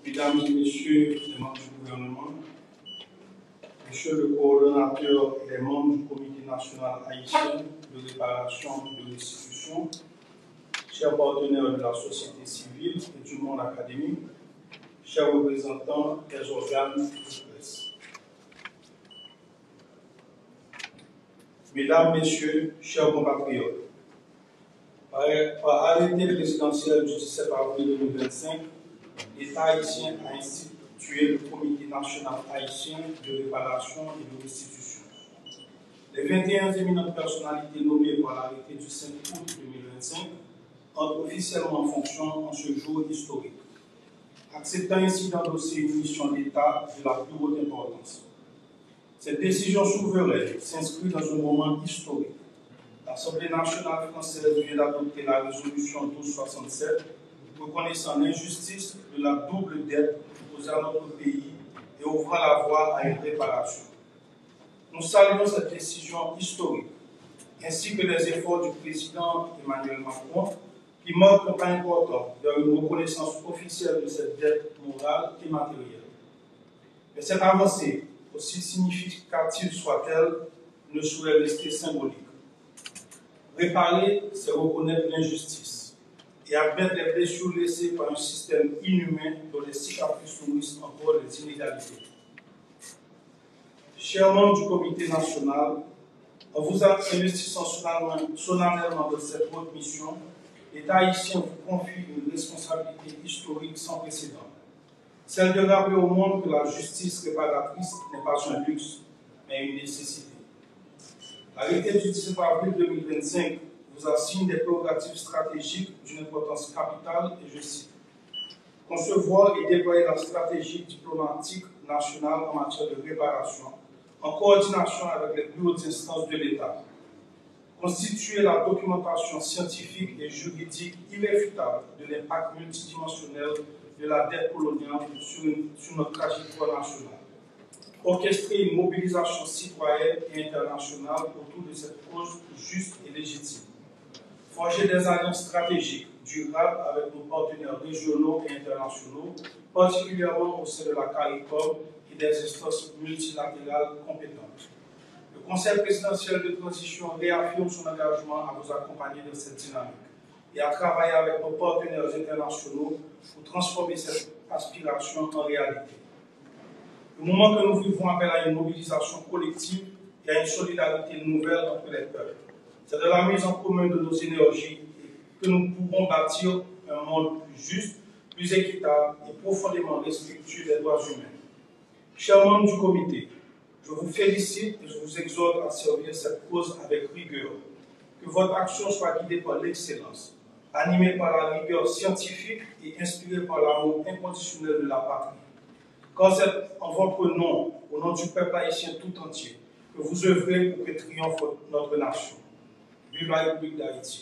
Mesdames et Messieurs les membres du gouvernement, Monsieur le coordonnateur et les membres du Comité national haïtien de réparation et de restitution, chers partenaires de la société civile et du monde académique, chers représentants des organes de presse. Mesdames, Messieurs, chers compatriotes, par arrêté présidentiel du 17 avril 2025, l'État haïtien a institué le Comité national haïtien de réparation et de restitution. Les 21 éminentes personnalités nommées par l'arrêté du 5 août 2025 entrent officiellement en fonction en ce jour historique, acceptant ainsi d'endosser une mission d'État de la plus haute importance. Cette décision souveraine s'inscrit dans un moment historique. L'Assemblée nationale française vient d'adopter la résolution 1267 reconnaissant l'injustice de la double dette imposée à notre pays et ouvrant la voie à une réparation. Nous saluons cette décision historique, ainsi que les efforts du président Emmanuel Macron, qui marquent un pas important vers une reconnaissance officielle de cette dette morale et matérielle. Mais cette avancée, aussi significative soit-elle, ne saurait rester symbolique. Réparer, c'est reconnaître l'injustice et admettre les blessures laissées par un système inhumain dont les cicatrices nourrissent encore les inégalités. Chers membres du Comité national, en vous investissant solennellement dans cette haute mission, l'État haïtien vous confie une responsabilité historique sans précédent, celle de rappeler au monde que la justice réparatrice n'est pas un luxe, mais une nécessité. L'arrêté du 17 avril 2025 vous assigne des prérogatives stratégiques d'une importance capitale, et je cite, concevoir et déployer la stratégie diplomatique nationale en matière de réparation, en coordination avec les plus hautes instances de l'État, constituer la documentation scientifique et juridique irréfutable de l'impact multidimensionnel de la dette coloniale sur notre trajectoire nationale, orchestrer une mobilisation citoyenne et internationale autour de cette cause juste et légitime, forger des alliances stratégiques durables avec nos partenaires régionaux et internationaux, particulièrement au sein de la CARICOM et des instances multilatérales compétentes. Le Conseil présidentiel de transition réaffirme son engagement à vous accompagner dans cette dynamique et à travailler avec nos partenaires internationaux pour transformer cette aspiration en réalité. Le moment que nous vivons appelle à une mobilisation collective et à une solidarité nouvelle entre les peuples. C'est de la mise en commun de nos énergies que nous pourrons bâtir un monde plus juste, plus équitable et profondément respectueux des droits humains. Chers membres du comité, je vous félicite et je vous exhorte à servir cette cause avec rigueur. Que votre action soit guidée par l'excellence, animée par la rigueur scientifique et inspirée par l'amour inconditionnel de la patrie. Quand c'est en votre nom, au nom du peuple haïtien tout entier, que vous œuvrez pour que triomphe notre nation. Vive la République d'Haïti.